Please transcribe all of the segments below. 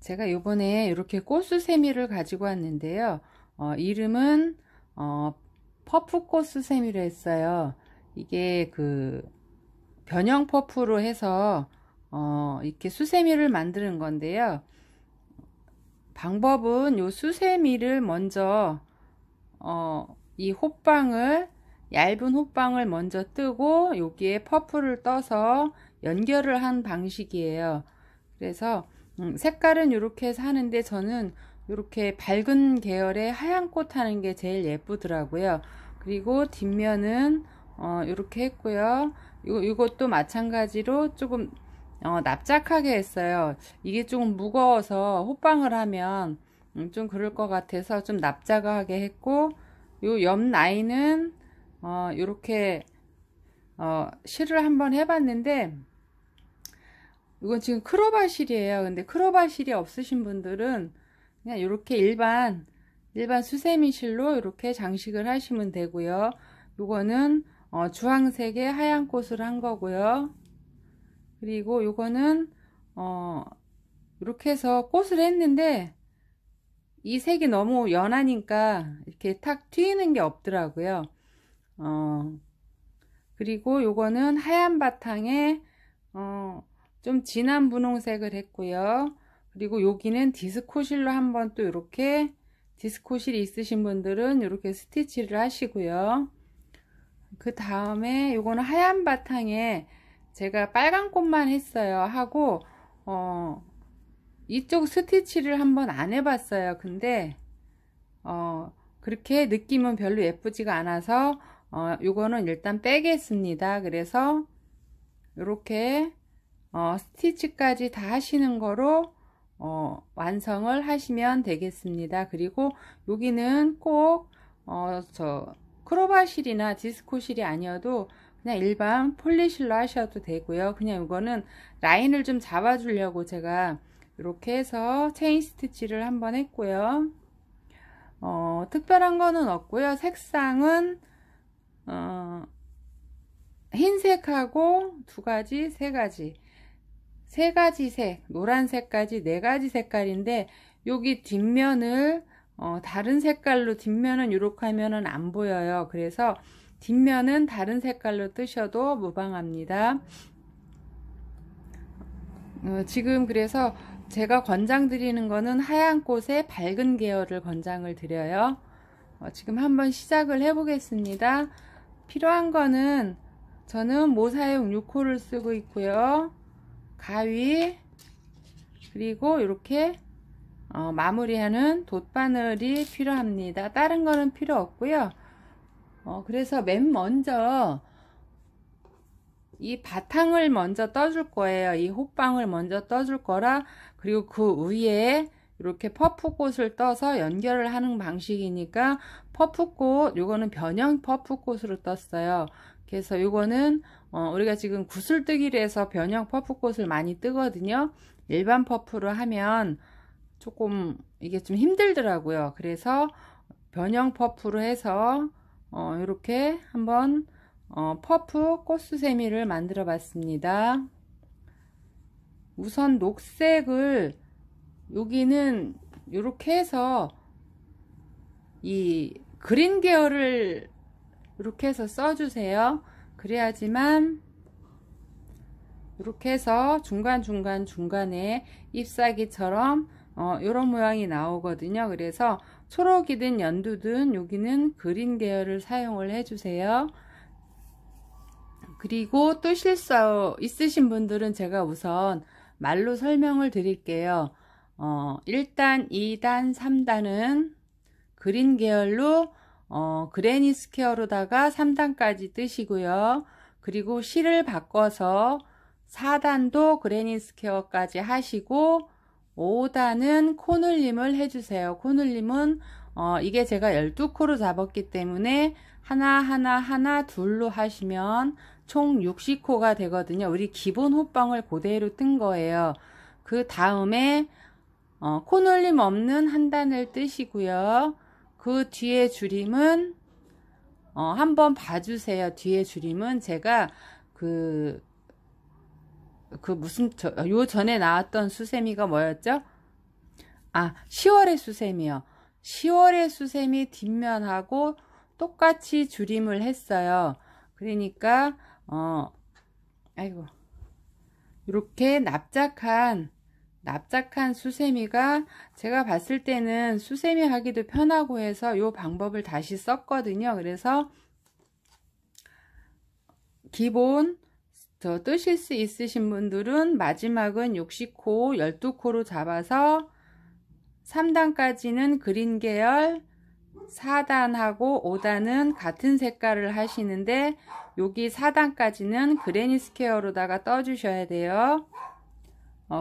제가 요번에 이렇게 꽃수세미를 가지고 왔는데요. 이름은 퍼프 꽃수세미로 했어요. 이게 그 변형 퍼프로 해서 이렇게 수세미를 만드는 건데요. 방법은 요 수세미를 먼저 이 호빵을, 얇은 호빵을 먼저 뜨고 여기에 퍼프를 떠서 연결을 한 방식이에요. 그래서 색깔은 이렇게 해서 하는데 저는 이렇게 밝은 계열의 하얀 꽃 하는 게 제일 예쁘더라고요. 그리고 뒷면은 이렇게 했고요. 이것도 마찬가지로 조금 납작하게 했어요. 이게 조금 무거워서 호빵을 하면 좀 그럴 것 같아서 좀 납작하게 했고, 요 옆 라인은 이렇게 실을 한번 해봤는데, 이건 지금 크로바실이에요. 근데 크로바실이 없으신 분들은 그냥 이렇게 일반 수세미 실로 이렇게 장식을 하시면 되고요. 요거는 주황색의 하얀 꽃을 한 거고요. 그리고 요거는 이렇게 해서 꽃을 했는데 이 색이 너무 연하니까 이렇게 탁 튀는 게 없더라고요. 그리고 요거는 하얀 바탕에 좀 진한 분홍색을 했고요. 그리고 여기는 디스코실로 한번 또 이렇게, 디스코실이 있으신 분들은 이렇게 스티치를 하시고요. 그 다음에 요거는 하얀 바탕에 제가 빨간 꽃만 했어요. 하고 이쪽 스티치를 한번 안 해봤어요. 근데 그렇게 느낌은 별로 예쁘지가 않아서 요거는 일단 빼겠습니다. 그래서 이렇게 스티치까지 다 하시는 거로 완성을 하시면 되겠습니다. 그리고 여기는 꼭 크로바실이나 디스코실이 아니어도 그냥 일반 폴리실로 하셔도 되고요. 그냥 이거는 라인을 좀 잡아 주려고 제가 이렇게 해서 체인 스티치를 한번 했고요. 특별한 거는 없고요. 색상은 흰색하고 세 가지 색, 노란색까지 네 가지 색깔인데, 여기 뒷면을 다른 색깔로, 뒷면은 이렇게 하면은 안 보여요. 그래서 뒷면은 다른 색깔로 뜨셔도 무방합니다. 지금 그래서 제가 권장 드리는 거는 하얀 꽃의 밝은 계열을 권장을 드려요. 지금 한번 시작을 해 보겠습니다. 필요한 거는 저는 모사용 6호를 쓰고 있고요. 가위, 그리고 이렇게 마무리하는 돗바늘이 필요합니다. 다른 거는 필요 없고요. 그래서 맨 먼저 이 바탕을 먼저 떠줄 거예요. 이 호빵을 먼저 떠줄 거라, 그리고 그 위에 이렇게 퍼프꽃을 떠서 연결을 하는 방식이니까, 퍼프꽃, 요거는 변형 퍼프꽃으로 떴어요. 그래서 요거는 우리가 지금 구슬뜨기로 해서 변형 퍼프꽃을 많이 뜨거든요. 일반 퍼프로 하면 조금 이게 좀 힘들더라고요. 그래서 변형 퍼프로 해서 이렇게 한번 퍼프 꽃수세미를 만들어 봤습니다. 우선 녹색을, 여기는 이렇게 해서 이 그린 계열을 이렇게 해서 써주세요. 그래야지만 이렇게 해서 중간에 잎사귀처럼 이런 모양이 나오거든요. 그래서 초록이든 연두든 여기는 그린 계열을 사용을 해주세요. 그리고 또 실수 있으신 분들은 제가 우선 말로 설명을 드릴게요. 1단, 2단, 3단은 그린 계열로 그레니 스퀘어로다가 3단까지 뜨시고요. 그리고 실을 바꿔서 4단도 그레니 스퀘어까지 하시고 5단은 코눌림을 해주세요. 코눌림은 이게 제가 12코로 잡았기 때문에 하나 둘로 하시면 총 60코가 되거든요. 우리 기본 호빵을 그대로 뜬 거예요. 그 다음에 코눌림 없는 한 단을 뜨시고요. 그 뒤에 줄임은 한번 봐주세요. 뒤에 줄임은 제가 요 전에 나왔던 수세미가 뭐였죠? 10월의 수세미요. 10월의 수세미 뒷면하고 똑같이 줄임을 했어요. 그러니까 아이고, 이렇게 납작한 수세미가 제가 봤을 때는 수세미 하기도 편하고 해서 이 방법을 다시 썼거든요. 그래서 기본 더 뜨실 수 있으신 분들은 마지막은 60코 12코로 잡아서 3단까지는 그린 계열, 4단하고 5단은 같은 색깔을 하시는데 여기 4단까지는 그레니 스퀘어로다가 떠 주셔야 돼요.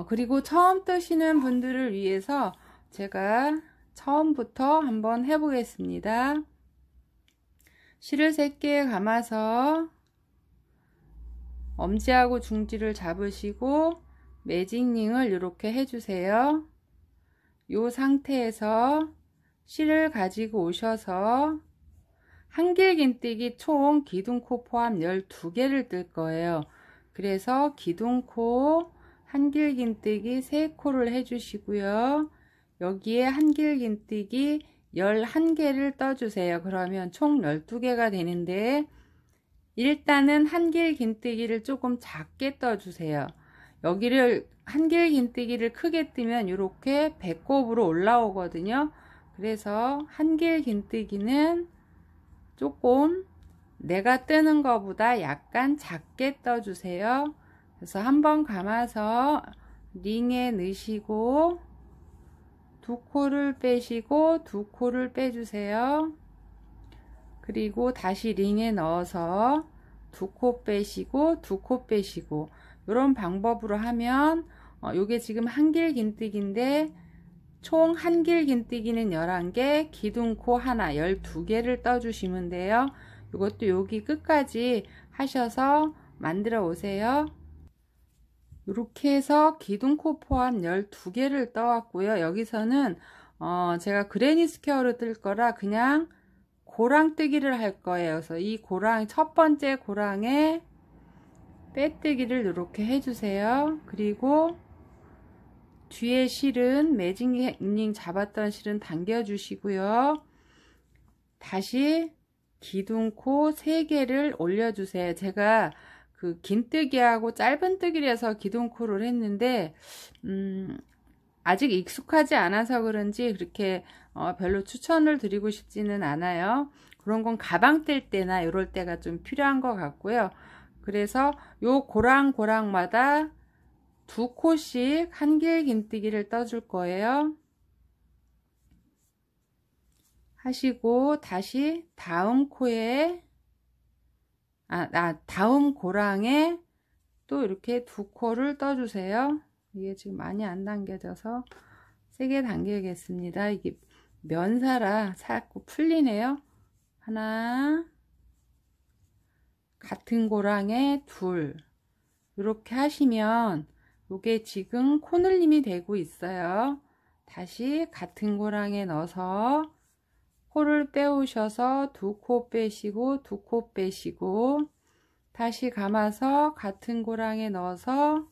그리고 처음 뜨시는 분들을 위해서 제가 처음부터 한번 해보겠습니다. 실을 3개 감아서 엄지하고 중지를 잡으시고 매직링을 이렇게 해주세요. 이 상태에서 실을 가지고 오셔서 한길긴뜨기 총 기둥코 포함 12개를 뜰 거예요. 그래서 기둥코 한길긴뜨기 3코를 해주시고요. 여기에 한길긴뜨기 11개를 떠주세요. 그러면 총 12개가 되는데 일단은 한길긴뜨기를 조금 작게 떠주세요. 여기를 한길긴뜨기를 크게 뜨면 이렇게 배꼽으로 올라오거든요. 그래서 한길긴뜨기는 조금 내가 뜨는 것보다 약간 작게 떠주세요. 그래서 한번 감아서 링에 넣으시고 2코를 빼시고 2코를 빼주세요. 그리고 다시 링에 넣어서 2코 빼시고 2코 빼시고 이런 방법으로 하면 요게 지금 한길긴뜨기인데 총 한길긴뜨기는 11개, 기둥코 하나 12개를 떠주시면 돼요. 이것도 여기 끝까지 하셔서 만들어 오세요. 이렇게 해서 기둥코 포함 12개를 떠왔고요. 여기서는 제가 그레니 스퀘어로 뜰 거라 그냥 고랑뜨기를 할 거예요. 그래서 이 고랑, 첫 번째 고랑에 빼뜨기를 이렇게 해주세요. 그리고 뒤에 실은 매직링 잡았던 실은 당겨 주시고요. 다시 기둥코 3개를 올려주세요. 제가 그 긴뜨기하고 짧은뜨기를 기둥코를 했는데 아직 익숙하지 않아서 그런지 그렇게 별로 추천을 드리고 싶지는 않아요. 그런 건 가방 뜰 때나 이럴 때가 좀 필요한 것 같고요. 그래서 요 고랑마다 2코씩 한길긴뜨기를 떠줄 거예요. 하시고 다시 다음 코에 다음 고랑에 또 이렇게 2코를 떠주세요. 이게 지금 많이 안 당겨져서 세게 당기겠습니다. 이게 면사라 자꾸 풀리네요. 하나, 같은 고랑에 2, 이렇게 하시면 요게 지금 코늘림이 되고 있어요. 다시 같은 고랑에 넣어서 코를 빼오셔서 2코 빼시고 2코 빼시고 다시 감아서 같은 고랑에 넣어서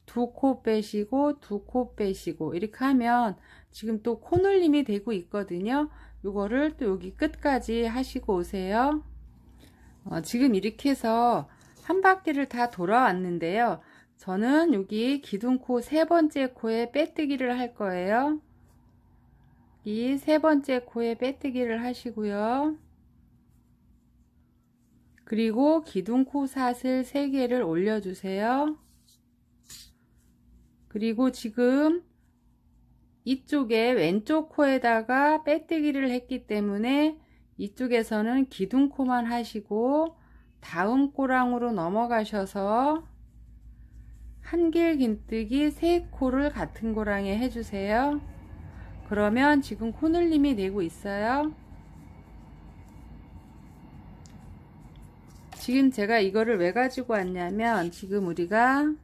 2코 빼시고 2코 빼시고 이렇게 하면 지금 또 코늘림이 되고 있거든요. 요거를 또 여기 끝까지 하시고 오세요. 지금 이렇게 해서 한 바퀴를 다 돌아왔는데요. 저는 여기 기둥코 3번째 코에 빼뜨기를 할 거예요. 이 3번째 코에 빼뜨기를 하시고요. 그리고 기둥코 사슬 3개를 올려주세요. 그리고 지금 이쪽에 왼쪽 코에다가 빼뜨기를 했기 때문에 이쪽에서는 기둥코만 하시고 다음 고랑으로 넘어가셔서 한길긴뜨기 3코를 같은 고랑에 해주세요. 그러면 지금 코늘림이 되고 있어요. 지금 제가 이거를 왜 가지고 왔냐면 지금 우리가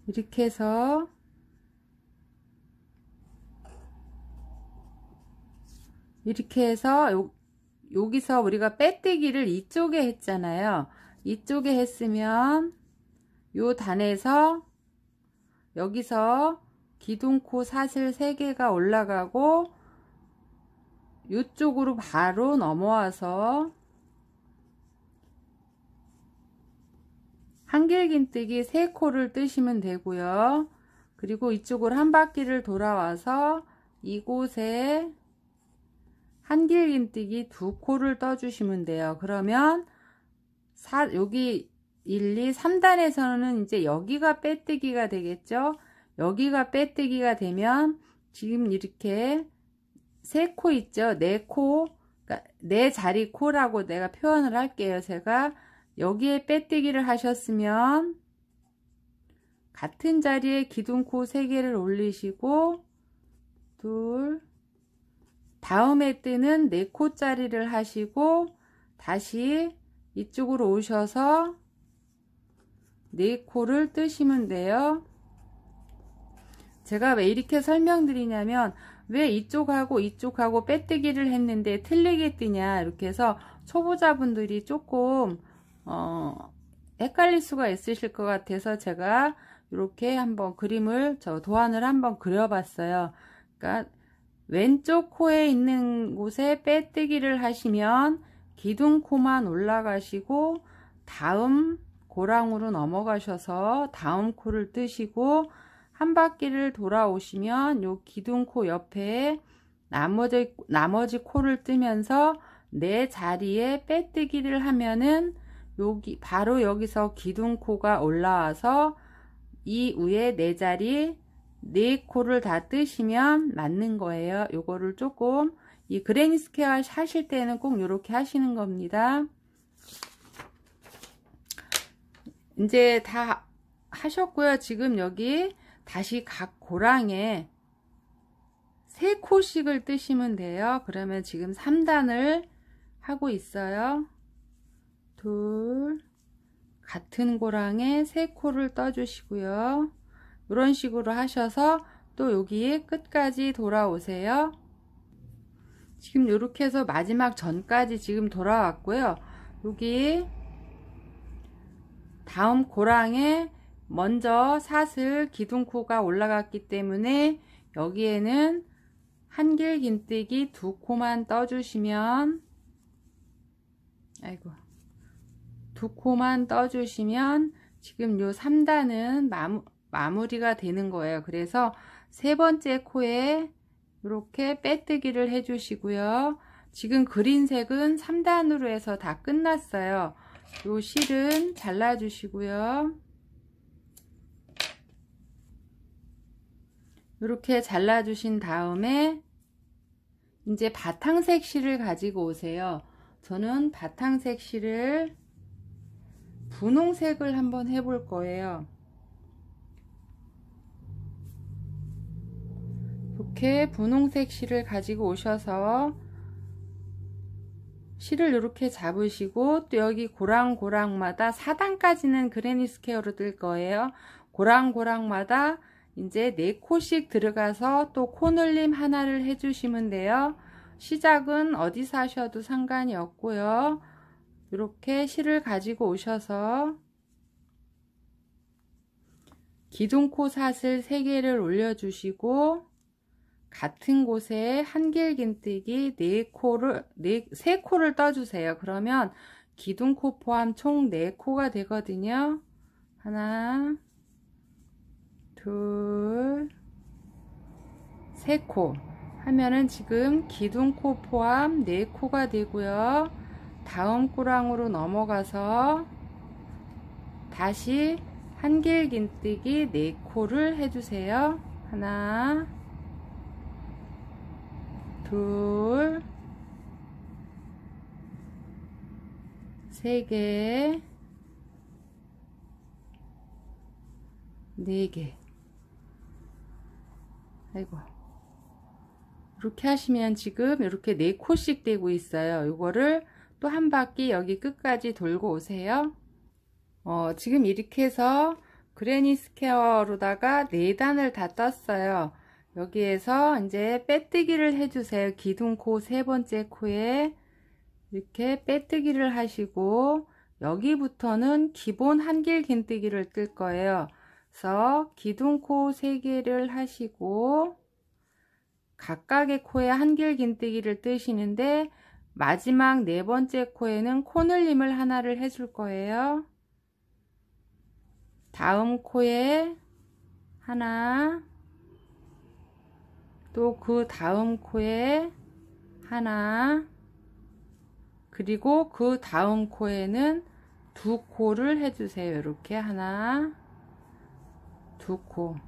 이렇게 해서 여기서 우리가 빼뜨기를 이쪽에 했잖아요. 이쪽에 했으면 요 단에서 여기서 기둥코 사슬 3개가 올라가고 이쪽으로 바로 넘어와서 한길긴뜨기 3코를 뜨시면 되고요. 그리고 이쪽으로 한 바퀴를 돌아와서 이곳에 한길긴뜨기 2코를 떠주시면 돼요. 그러면 여기 1, 2, 3단에서는 이제 여기가 빼뜨기가 되겠죠. 여기가 빼뜨기가 되면 지금 이렇게 3코 있죠. 4코, 그러니까 4자리 코라고 내가 표현을 할게요. 제가 여기에 빼뜨기를 하셨으면 같은 자리에 기둥코 3개를 올리시고 다음에 뜨는 4코짜리를 하시고 다시 이쪽으로 오셔서 4코를 뜨시면 돼요. 제가 왜 이렇게 설명드리냐면 왜 이쪽하고 빼뜨기를 했는데 틀리게 뜨냐 이렇게 해서 초보자분들이 조금 헷갈릴 수가 있으실 것 같아서 제가 이렇게 한번 그림을 도안을 한번 그려봤어요. 그러니까 왼쪽 코에 있는 곳에 빼뜨기를 하시면 기둥코만 올라가시고 다음 고랑으로 넘어가셔서 다음 코를 뜨시고 한 바퀴를 돌아오시면 요 기둥코 옆에 나머지 코를 뜨면서 내 자리에 빼뜨기를 하면은 바로 여기서 기둥코가 올라와서 이 위에 내 자리 4코를 다 뜨시면 맞는 거예요. 요거를 조금 이 그레니 스퀘어 하실 때는 꼭 이렇게 하시는 겁니다. 이제 다 하셨고요. 지금 여기 다시 각 고랑에 3코씩을 뜨시면 돼요. 그러면 지금 3단을 하고 있어요. 같은 고랑에 3코를 떠주시고요. 이런 식으로 하셔서 또 여기 끝까지 돌아오세요. 지금 이렇게 해서 마지막 전까지 지금 돌아왔고요. 여기 다음 고랑에 먼저 사슬 기둥코가 올라갔기 때문에 여기에는 한길긴뜨기 2코만 떠주시면 2코만 떠주시면 지금 요 3단은 마무리가 되는 거예요. 그래서 3번째 코에 이렇게 빼뜨기를 해 주시고요. 지금 그린 색은 3단으로 해서 다 끝났어요. 요 실은 잘라 주시고요. 이렇게 잘라 주신 다음에 이제 바탕색 실을 가지고 오세요. 저는 바탕색 실을 분홍색을 한번 해볼 거예요. 이렇게 분홍색 실을 가지고 오셔서 실을 이렇게 잡으시고 또 여기 고랑고랑마다 4단까지는 그레니 스퀘어로 뜰 거예요. 고랑고랑마다 이제 4코씩 들어가서 또 코늘림 하나를 해주시면 돼요. 시작은 어디서 하셔도 상관이 없고요. 이렇게 실을 가지고 오셔서 기둥코 사슬 3개를 올려주시고 같은 곳에 한길긴뜨기 3코를 떠주세요. 그러면 기둥코 포함 총 4코가 되거든요. 하나, 둘, 3코 하면은 지금 기둥코 포함 4코가 되고요. 다음 고랑으로 넘어가서 다시 한길긴뜨기 4코를 해주세요. 하나, 둘, 3개, 4개. 아이고. 이렇게 하시면 지금 이렇게 4코씩 되고 있어요. 이거를 또 한 바퀴 여기 끝까지 돌고 오세요. 지금 이렇게 해서 그레니 스퀘어로다가 4단을 다 떴어요. 여기에서 이제 빼뜨기를 해주세요. 기둥코 3번째 코에 이렇게 빼뜨기를 하시고 여기부터는 기본 한길 긴뜨기를 뜰 거예요. 그래서 기둥코 3개를 하시고 각각의 코에 한길 긴뜨기를 뜨시는데 마지막 4번째 코에는 코늘림을 하나를 해줄 거예요. 다음 코에 하나, 또 그 다음 코에 하나, 그리고 그 다음 코에는 2코를 해주세요. 이렇게 하나, 2코.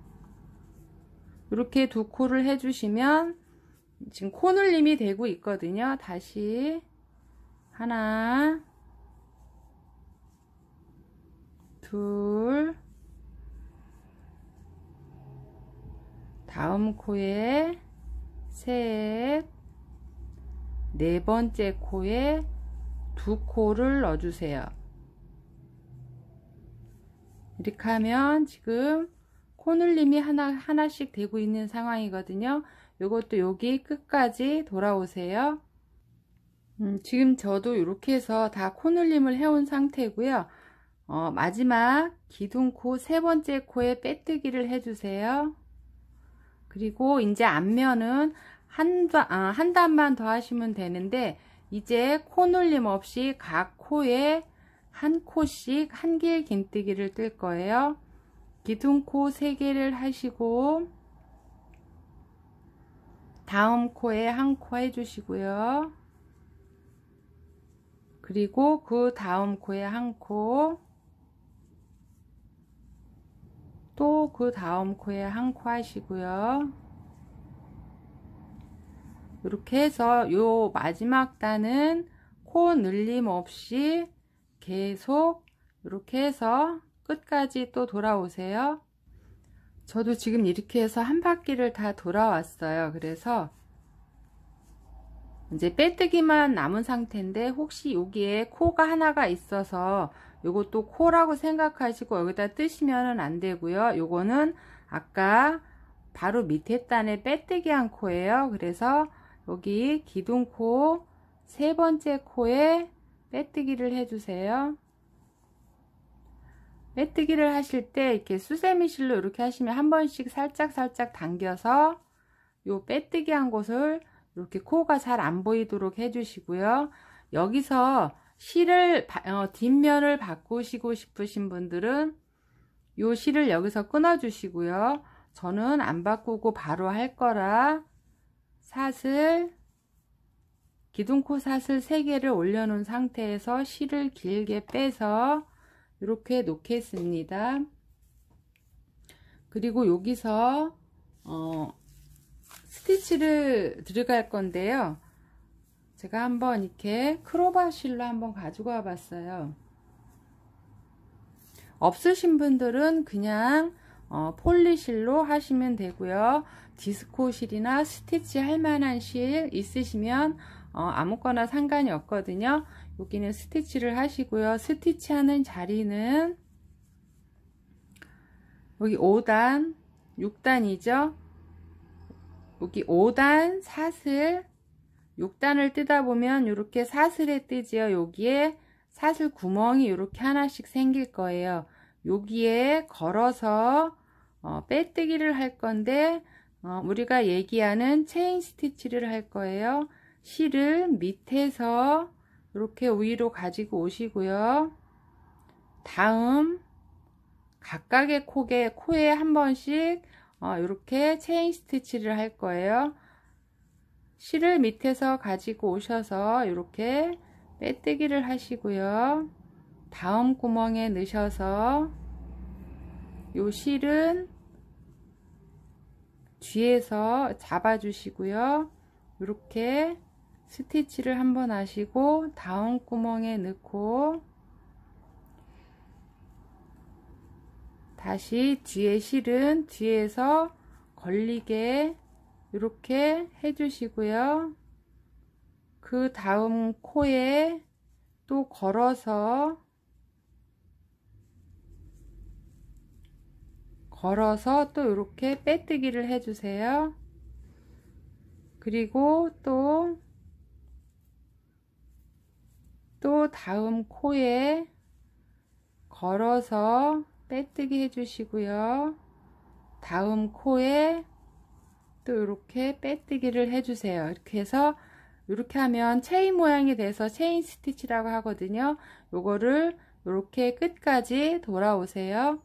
이렇게 2코를 해주시면 지금 코늘림이 되고 있거든요. 다시 하나, 둘, 다음 코에 셋, 4번째 코에 2코를 넣어주세요. 이렇게 하면 지금 코늘림이 하나씩 되고 있는 상황이거든요. 요것도 여기 끝까지 돌아오세요. 지금 저도 이렇게 해서 다 코늘림을 해온 상태고요. 마지막 기둥코 3번째 코에 빼뜨기를 해주세요. 그리고 이제 앞면은 한 단만 더 하시면 되는데 이제 코늘림 없이 각 코에 한 코씩 한길 긴뜨기를 뜰 거예요. 기둥코 3개를 하시고 다음 코에 한 코 해주시고요. 그리고 그 다음 코에 한 코, 또 그 다음 코에 한 코 하시고요. 이렇게 해서 요 마지막 단은 코 늘림 없이 계속 이렇게 해서 끝까지 또 돌아오세요. 저도 지금 이렇게 해서 한 바퀴를 다 돌아왔어요. 그래서 이제 빼뜨기만 남은 상태인데 혹시 여기에 코가 하나가 있어서 요것도 코라고 생각하시고 여기다 뜨시면 안 되고요. 요거는 아까 바로 밑에 단에 빼뜨기 한 코예요. 그래서 여기 기둥코 3번째 코에 빼뜨기를 해주세요. 빼뜨기를 하실 때 이렇게 수세미실로 이렇게 하시면 한 번씩 살짝 당겨서 요 빼뜨기 한 곳을 이렇게 코가 잘 안 보이도록 해주시고요. 여기서 실을 뒷면을 바꾸시고 싶으신 분들은 요 실을 여기서 끊어 주시고요. 저는 안 바꾸고 바로 할 거라 기둥코 사슬 3개를 올려놓은 상태에서 실을 길게 빼서 이렇게 놓겠습니다. 그리고 여기서 스티치를 들어갈 건데요. 제가 한번 이렇게 크로바 실로 한번 가지고 와 봤어요. 없으신 분들은 그냥 폴리실로 하시면 되고요. 디스코 실이나 스티치 할 만한 실 있으시면 아무거나 상관이 없거든요. 여기는 스티치를 하시고요. 스티치 하는 자리는 여기 5단 6단이죠. 여기 5단 사슬 6단을 뜨다 보면 이렇게 사슬에 뜨지요. 여기에 사슬 구멍이 이렇게 하나씩 생길 거예요. 여기에 걸어서 빼뜨기를 할 건데 우리가 얘기하는 체인 스티치를 할 거예요. 실을 밑에서 이렇게 위로 가지고 오시고요. 다음 각각의 코에 한 번씩 이렇게 체인 스티치를 할 거예요. 실을 밑에서 가지고 오셔서 이렇게 빼뜨기를 하시고요. 다음 구멍에 넣으셔서 요 실은 뒤에서 잡아 주시고요. 이렇게 스티치를 한번 하시고 다음 구멍에 넣고 다시 뒤에 실은 뒤에서 걸리게 이렇게 해주시고요. 그 다음 코에 또 걸어서 또 이렇게 빼뜨기를 해주세요. 그리고 또 다음 코에 걸어서 빼뜨기 해주시고요. 다음 코에 또 이렇게 빼뜨기를 해주세요. 이렇게 해서 이렇게 하면 체인 모양이 돼서 체인 스티치라고 하거든요. 요거를 이렇게 끝까지 돌아오세요.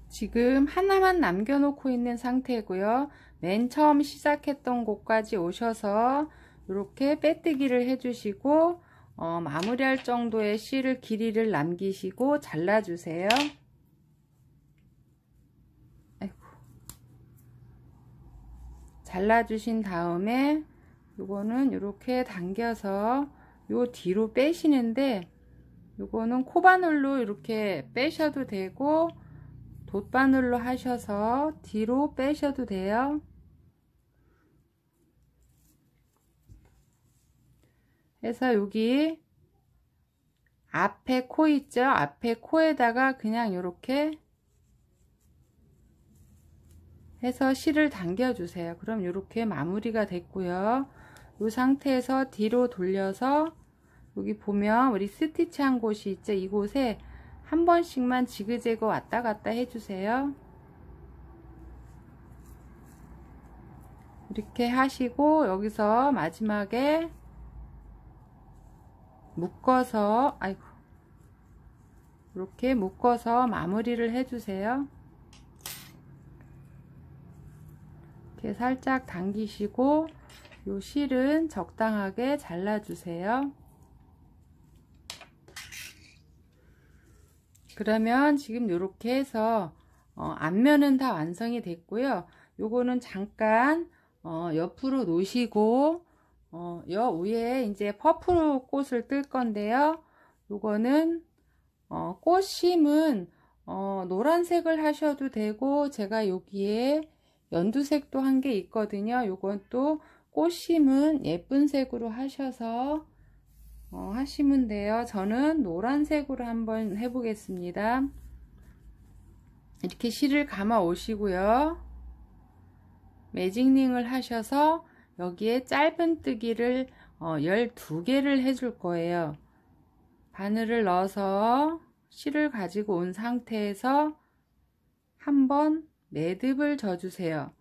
지금 하나만 남겨놓고 있는 상태고요. 맨 처음 시작했던 곳까지 오셔서 이렇게 빼뜨기를 해주시고 마무리할 정도의 실을 길이를 남기시고 잘라주세요. 아이고. 잘라주신 다음에 요거는 이렇게 당겨서 요 뒤로 빼시는데 요거는 코바늘로 이렇게 빼셔도 되고 돗바늘로 하셔서 뒤로 빼셔도 돼요. 해서 여기 앞에 코 있죠? 앞에 코에다가 그냥 이렇게 해서 실을 당겨 주세요. 그럼 이렇게 마무리가 됐고요. 이 상태에서 뒤로 돌려서 여기 보면 우리 스티치 한 곳이 있죠? 이곳에 한 번씩만 지그재그 왔다 갔다 해주세요. 이렇게 하시고 여기서 마지막에 묶어서 아이고 이렇게 묶어서 마무리를 해주세요. 이렇게 살짝 당기시고 요 실은 적당하게 잘라주세요. 그러면 지금 이렇게 해서 앞면은 다 완성이 됐고요. 요거는 잠깐 옆으로 놓으시고 여 위에 이제 퍼플 꽃을 뜰 건데요. 요거는 꽃심은 노란색을 하셔도 되고 제가 여기에 연두색도 한 게 있거든요. 요건 또 꽃심은 예쁜 색으로 하셔서 하시면 돼요. 저는 노란색으로 한번 해보겠습니다. 이렇게 실을 감아 오시고요. 매직링을 하셔서 여기에 짧은뜨기를 12개를 해줄 거예요. 바늘을 넣어서 실을 가지고 온 상태에서 한번 매듭을 져주세요.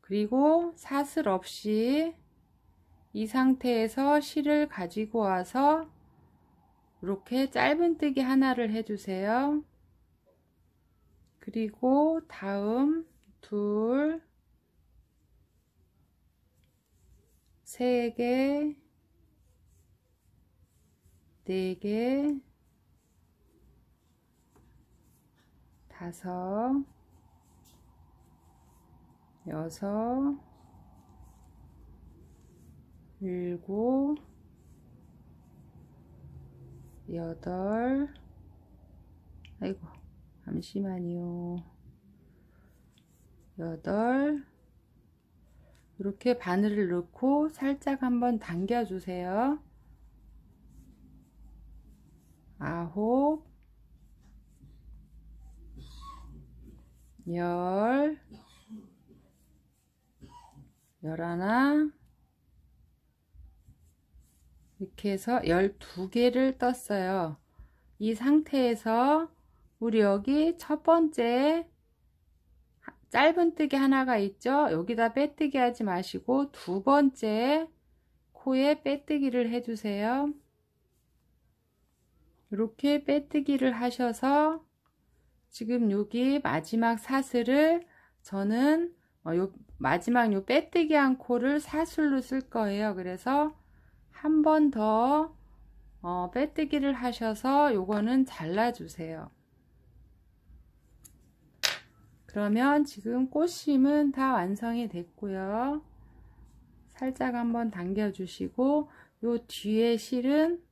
그리고 사슬 없이 이 상태에서 실을 가지고 와서 이렇게 짧은뜨기 하나를 해주세요. 그리고 다음 둘, 세 개, 네 개, 다섯, 여섯, 일곱, 여덟, 아이고 잠시만요. 여덟, 이렇게 바늘을 넣고 살짝 한번 당겨 주세요. 아홉, 열, 열하나, 이렇게 해서 12개를 떴어요. 이 상태에서 우리 여기 첫 번째 짧은뜨기 하나가 있죠? 여기다 빼뜨기 하지 마시고 두 번째 코에 빼뜨기를 해주세요. 이렇게 빼뜨기를 하셔서 지금 여기 마지막 사슬을 저는 요 마지막 요 빼뜨기 한 코를 사슬로 쓸 거예요. 그래서 한 번 더 빼뜨기를 하셔서 요거는 잘라 주세요. 그러면 지금 꽃심은 다 완성이 됐고요. 살짝 한번 당겨 주시고 요 뒤에 실은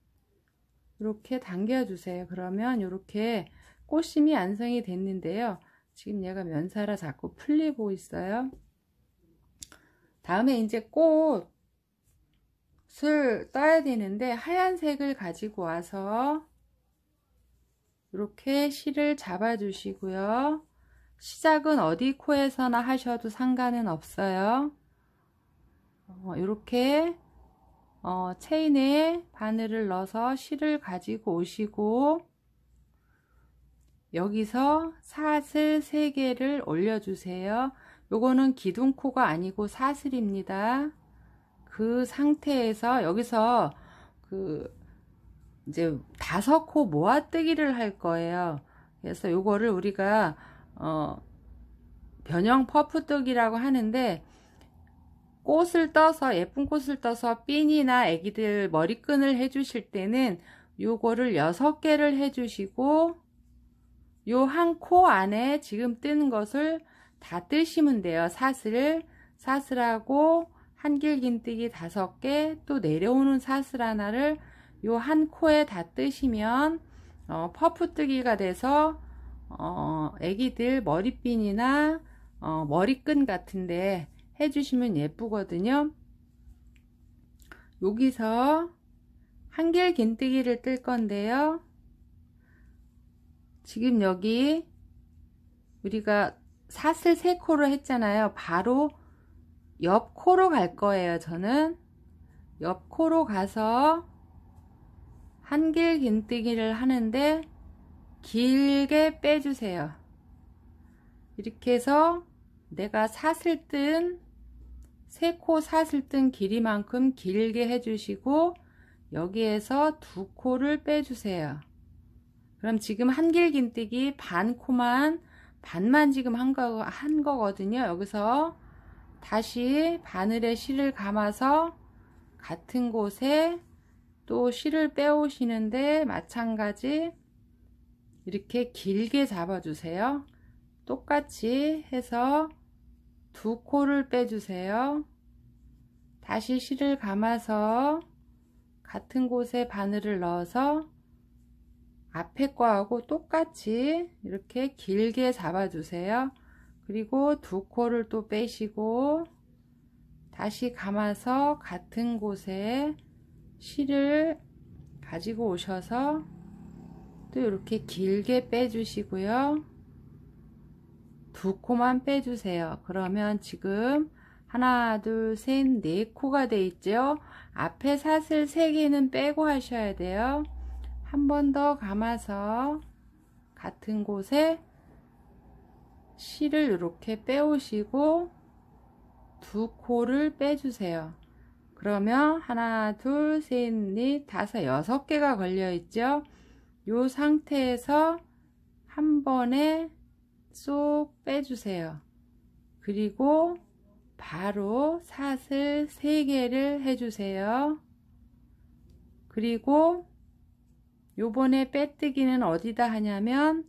이렇게 당겨 주세요. 그러면 이렇게 꽃심이 완성이 됐는데요. 지금 얘가 면사라 자꾸 풀리고 있어요. 다음에 이제 꽃을 떠야 되는데 하얀색을 가지고 와서 이렇게 실을 잡아 주시고요. 시작은 어디 코에서나 하셔도 상관은 없어요. 이렇게 체인에 바늘을 넣어서 실을 가지고 오시고 여기서 사슬 3개를 올려주세요. 요거는 기둥코가 아니고 사슬입니다. 그 상태에서 여기서 이제 5코 모아뜨기를 할 거예요. 그래서 요거를 우리가 변형 퍼프뜨기라고 하는데, 꽃을 떠서 예쁜 꽃을 떠서 핀이나 애기들 머리끈을 해주실 때는 요거를 6개를 해주시고, 요 한 코 안에 지금 뜬 것을 다 뜨시면 돼요. 사슬하고 한길긴뜨기 5개, 또 내려오는 사슬 하나를 요 한 코에 다 뜨시면 퍼프뜨기가 돼서 애기들 머리핀이나 머리끈 같은데 해주시면 예쁘거든요. 여기서 한길긴뜨기를 뜰 건데요. 지금 여기 우리가 사슬 3코로 했잖아요. 바로 옆 코로 갈 거예요. 저는 옆 코로 가서 한길긴뜨기를 하는데 길게 빼주세요. 이렇게 해서 내가 사슬 뜬 3코 사슬 뜬 길이만큼 길게 해주시고, 여기에서 2코를 빼주세요. 그럼 지금 한길긴뜨기 반만 지금 한 거거든요. 여기서 다시 바늘에 실을 감아서 같은 곳에 또 실을 빼오시는데 마찬가지 이렇게 길게 잡아주세요. 똑같이 해서 2코를 빼주세요. 다시 실을 감아서 같은 곳에 바늘을 넣어서 앞에 거하고 똑같이 이렇게 길게 잡아주세요. 그리고 2코를 또 빼시고 다시 감아서 같은 곳에 실을 가지고 오셔서 또 이렇게 길게 빼주시고요. 2코만 빼주세요. 그러면 지금 하나, 둘, 셋, 4코가 돼 있죠. 앞에 사슬 3개는 빼고 하셔야 돼요. 한 번 더 감아서 같은 곳에 실을 이렇게 빼오시고 2코를 빼주세요. 그러면 하나, 둘, 셋, 넷, 5, 6개가 걸려 있죠. 이 상태에서 한 번에 쏙 빼주세요. 그리고 바로 사슬 3개를 해주세요. 그리고 요번에 빼뜨기는 어디다 하냐면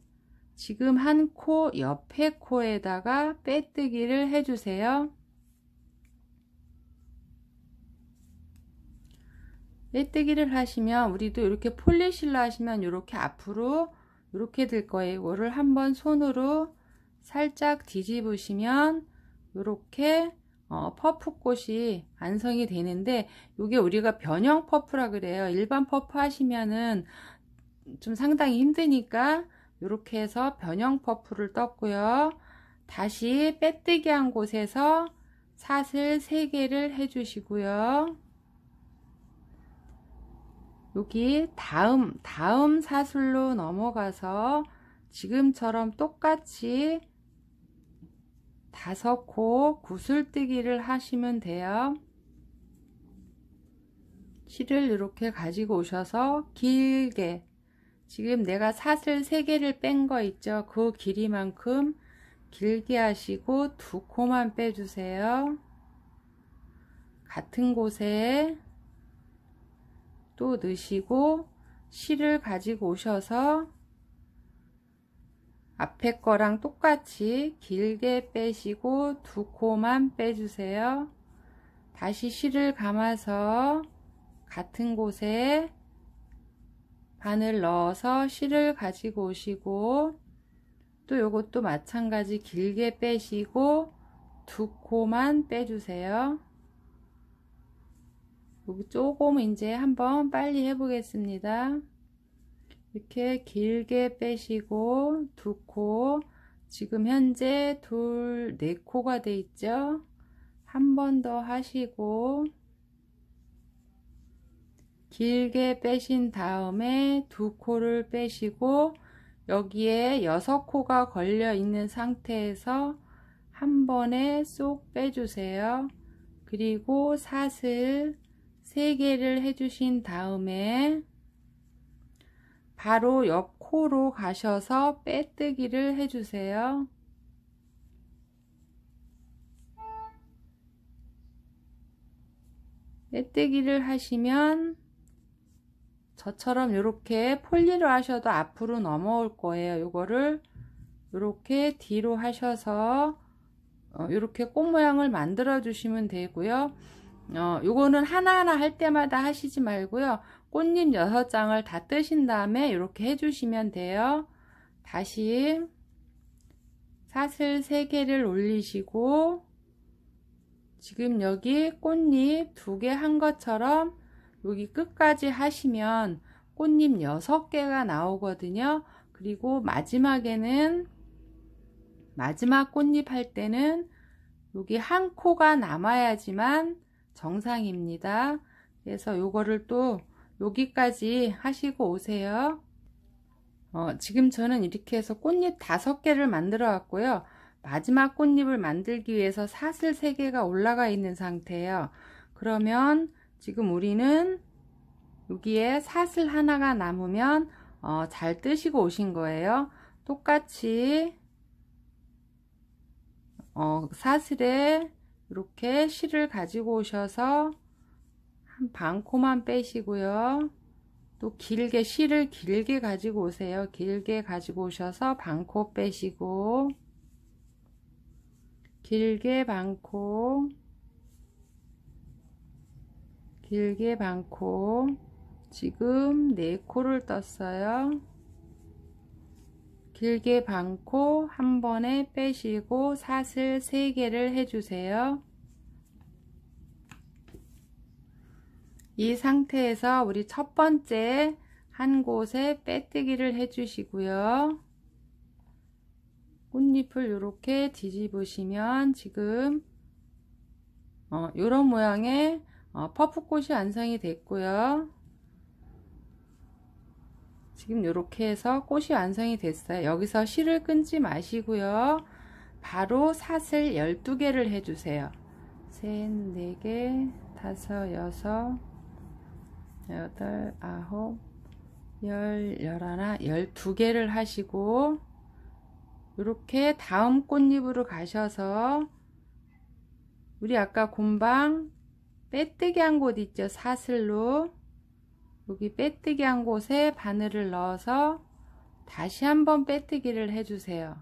지금 한 코 옆에 코에다가 빼뜨기를 해주세요. 빼뜨기를 하시면 우리도 이렇게 폴리실로 하시면 이렇게 앞으로 이렇게 될 거예요. 이거를 한번 손으로 살짝 뒤집으시면 이렇게 퍼프꽃이 완성이 되는데, 이게 우리가 변형 퍼프라 그래요. 일반 퍼프 하시면은 좀 상당히 힘드니까 이렇게 해서 변형 퍼프를 떴고요. 다시 빼뜨기 한 곳에서 사슬 3개를 해주시고요. 여기 다음 사슬로 넘어가서 지금처럼 똑같이 5코 구슬뜨기를 하시면 돼요. 실을 이렇게 가지고 오셔서 길게, 지금 내가 사슬 3개를 뺀 거 있죠. 그 길이만큼 길게 하시고 2코만 빼주세요. 같은 곳에 또 넣으시고 실을 가지고 오셔서 앞에 거랑 똑같이 길게 빼시고 2코만 빼주세요. 다시 실을 감아서 같은 곳에 바늘 넣어서 실을 가지고 오시고 또 요것도 마찬가지 길게 빼시고 2코만 빼주세요. 여기 조금 이제 한번 빨리 해보겠습니다. 이렇게 길게 빼시고 2코, 지금 현재 4코가 돼 있죠. 한 번 더 하시고 길게 빼신 다음에 2코를 빼시고 여기에 6코가 걸려 있는 상태에서 한 번에 쏙 빼주세요. 그리고 사슬 3개를 해주신 다음에 바로 옆 코로 가셔서 빼뜨기를 해주세요. 빼뜨기를 하시면 저처럼 이렇게 폴리로 하셔도 앞으로 넘어올 거예요. 요거를 이렇게 뒤로 하셔서 이렇게 꽃 모양을 만들어 주시면 되고요. 요거는 하나하나 할 때마다 하시지 말고요. 꽃잎 6장을 다 뜨신 다음에 이렇게 해주시면 돼요. 다시 사슬 3개를 올리시고 지금 여기 꽃잎 2개 한 것처럼 여기 끝까지 하시면 꽃잎 6개가 나오거든요. 그리고 마지막에는 마지막 꽃잎 할 때는 여기 한 코가 남아야지만 정상입니다. 그래서 요거를 또 여기까지 하시고 오세요. 지금 저는 이렇게 해서 꽃잎 5개를 만들어 왔고요. 마지막 꽃잎을 만들기 위해서 사슬 3개가 올라가 있는 상태예요. 그러면 지금 우리는 여기에 사슬 하나가 남으면 잘 뜨시고 오신 거예요. 똑같이 사슬에 이렇게 실을 가지고 오셔서 한 반 코만 빼시고요. 또 길게 실을 길게 가지고 오세요. 길게 가지고 오셔서 반 코 빼시고 길게 반 코, 길게 반 코. 지금 4코를 떴어요. 길게 반 코 한 번에 빼시고 사슬 3개를 해주세요. 이 상태에서 우리 첫 번째 한 곳에 빼뜨기를 해주시고요. 꽃잎을 이렇게 뒤집으시면 지금 이런 모양의 퍼프꽃이 완성이 됐고요. 지금 이렇게 해서 꽃이 완성이 됐어요. 여기서 실을 끊지 마시고요. 바로 사슬 12개를 해주세요. 3, 4개, 5, 6, 8, 9, 10, 11, 12개를 하시고 이렇게 다음 꽃잎으로 가셔서 우리 아까 곰방 빼뜨기 한 곳 있죠? 사슬로 여기 빼뜨기 한 곳에 바늘을 넣어서 다시 한번 빼뜨기를 해주세요.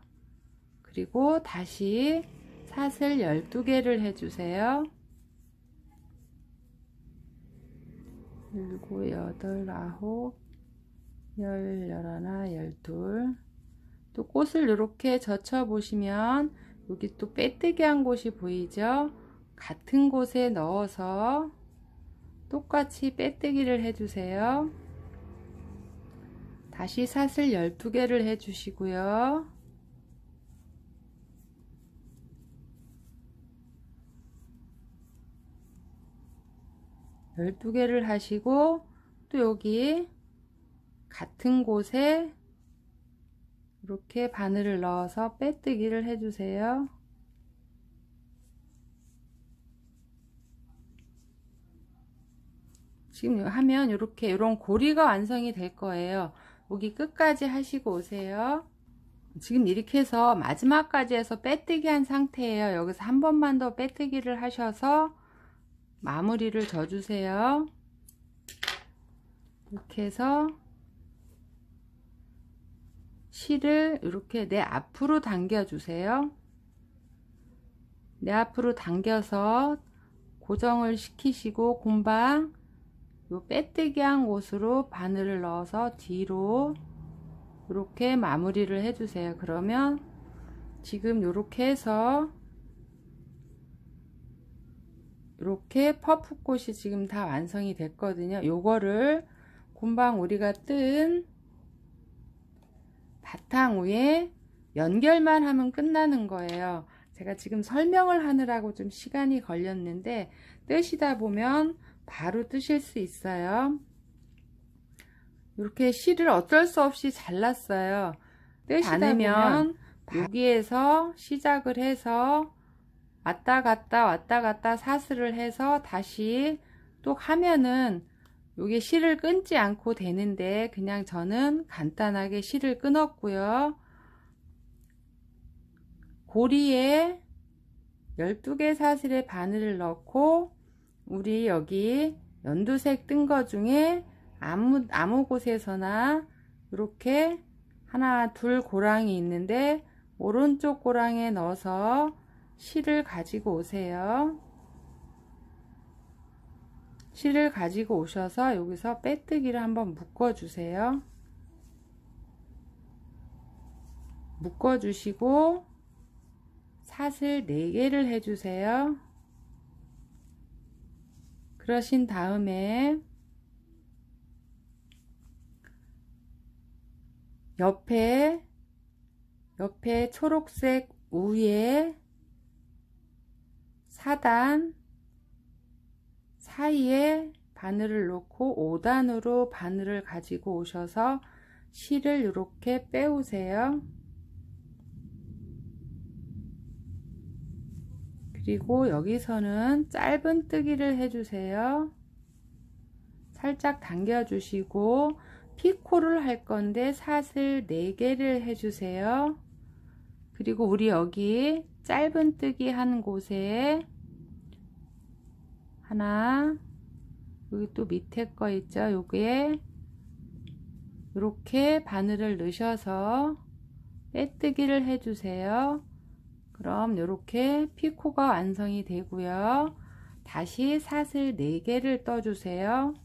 그리고 다시 사슬 12개를 해주세요. 7, 8, 9, 10, 11, 12. 또 꽃을 이렇게 젖혀 보시면 여기 또 빼뜨기 한 곳이 보이죠? 같은 곳에 넣어서 똑같이 빼뜨기를 해주세요. 다시 사슬 12개를 해주시고요. 열두 개를 하시고 또 여기 같은 곳에 이렇게 바늘을 넣어서 빼뜨기를 해주세요. 지금 하면 이렇게 이런 고리가 완성이 될 거예요. 여기 끝까지 하시고 오세요. 지금 이렇게 해서 마지막까지 해서 빼뜨기 한 상태예요. 여기서 한 번만 더 빼뜨기를 하셔서 마무리를 져주세요. 이렇게 해서 실을 이렇게 내 앞으로 당겨 주세요. 내 앞으로 당겨서 고정을 시키시고 곰방 요 빼뜨기 한 곳으로 바늘을 넣어서 뒤로 이렇게 마무리를 해주세요. 그러면 지금 이렇게 해서 이렇게 퍼프꽃이 지금 다 완성이 됐거든요. 요거를 곰방 우리가 뜬 바탕 위에 연결만 하면 끝나는 거예요. 제가 지금 설명을 하느라고 좀 시간이 걸렸는데 뜨시다 보면 바로 뜨실 수 있어요. 이렇게 실을 어쩔 수 없이 잘랐어요. 뜨시다 보면 여기에서 시작을 해서 왔다 갔다 사슬을 해서 다시 또 하면은 요게 실을 끊지 않고 되는데, 그냥 저는 간단하게 실을 끊었고요. 고리에 12개 사슬의 바늘을 넣고 우리 여기 연두색 뜬 거 중에 아무 곳에서나 이렇게 하나 둘 고랑이 있는데 오른쪽 고랑에 넣어서 실을 가지고 오세요. 실을 가지고 오셔서 여기서 빼뜨기를 한번 묶어 주세요. 묶어 주시고 사슬 4개를 해주세요. 그러신 다음에 옆에 초록색 위에 4단 사이에 바늘을 놓고 5단으로 바늘을 가지고 오셔서 실을 이렇게 빼오세요. 그리고 여기서는 짧은뜨기를 해주세요. 살짝 당겨주시고 피코를 할 건데 사슬 4개를 해주세요. 그리고 우리 여기 짧은뜨기 한 곳에 하나, 여기 또 밑에 거 있죠? 여기에 이렇게 바늘을 넣으셔서 빼뜨기를 해주세요. 그럼 이렇게 피코가 완성이 되고요. 다시 사슬 4개를 떠주세요.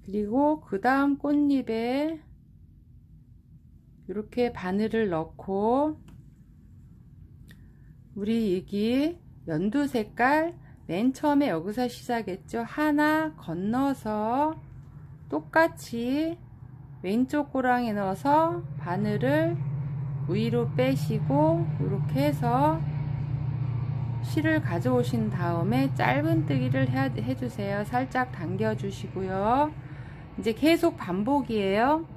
그리고 그 다음 꽃잎에 이렇게 바늘을 넣고 우리 여기 연두 색깔 맨 처음에 여기서 시작했죠. 하나 건너서 똑같이 왼쪽 고랑에 넣어서 바늘을 위로 빼시고 이렇게 해서 실을 가져오신 다음에 짧은뜨기를 해주세요. 살짝 당겨 주시고요. 이제 계속 반복이에요.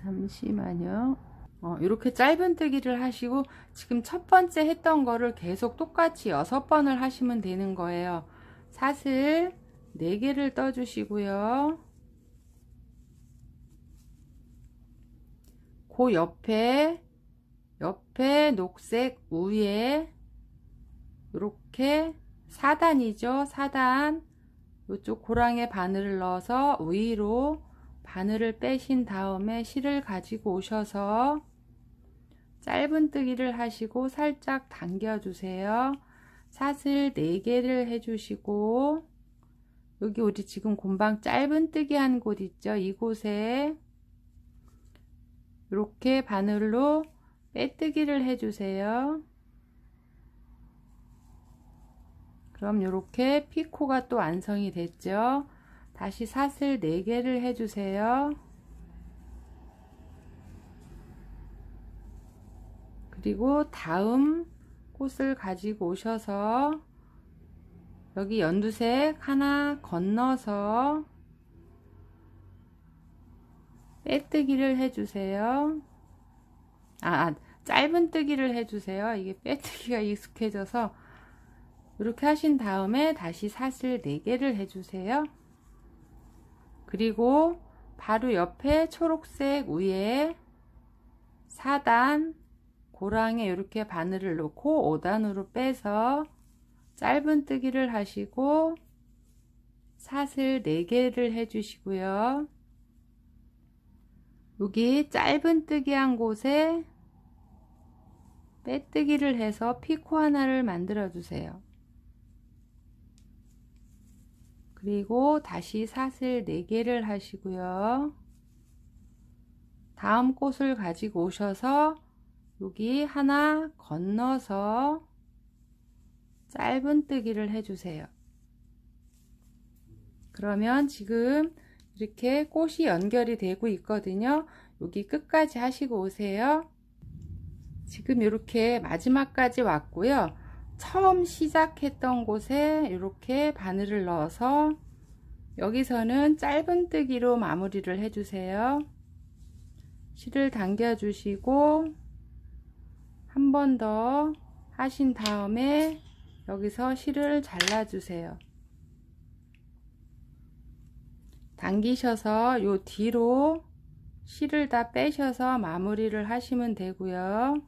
잠시만요. 이렇게 짧은뜨기를 하시고 지금 첫 번째 했던 거를 계속 똑같이 6번을 하시면 되는 거예요. 사슬 4개를 떠주시고요. 그 옆에 녹색 위에 이렇게 4단이죠. 4단 이쪽 고랑에 바늘을 넣어서 위로 바늘을 빼신 다음에 실을 가지고 오셔서 짧은뜨기를 하시고 살짝 당겨 주세요. 사슬 4개를 해주시고 여기 우리 지금 곰방 짧은뜨기 한 곳 있죠? 이곳에 이렇게 바늘로 빼뜨기를 해주세요. 그럼 이렇게 피코가 또 완성이 됐죠? 다시 사슬 4개를 해주세요. 그리고 다음 꽃을 가지고 오셔서 여기 연두색 하나 건너서 빼뜨기를 해주세요. 짧은뜨기를 해주세요. 이게 빼뜨기가 익숙해져서 이렇게 하신 다음에 다시 사슬 4개를 해주세요. 그리고 바로 옆에 초록색 위에 4단 고랑에 이렇게 바늘을 놓고 5단으로 빼서 짧은뜨기를 하시고 사슬 4개를 해주시고요. 여기 짧은뜨기 한 곳에 빼뜨기를 해서 피코 하나를 만들어 주세요. 그리고 다시 사슬 4개를 하시고요. 다음 꽃을 가지고 오셔서 여기 하나 건너서 짧은뜨기를 해주세요. 그러면 지금 이렇게 꽃이 연결이 되고 있거든요. 여기 끝까지 하시고 오세요. 지금 이렇게 마지막까지 왔고요. 처음 시작했던 곳에 이렇게 바늘을 넣어서 여기서는 짧은뜨기로 마무리를 해주세요. 실을 당겨 주시고 한 번 더 하신 다음에 여기서 실을 잘라 주세요. 당기셔서 요 뒤로 실을 다 빼셔서 마무리를 하시면 되고요.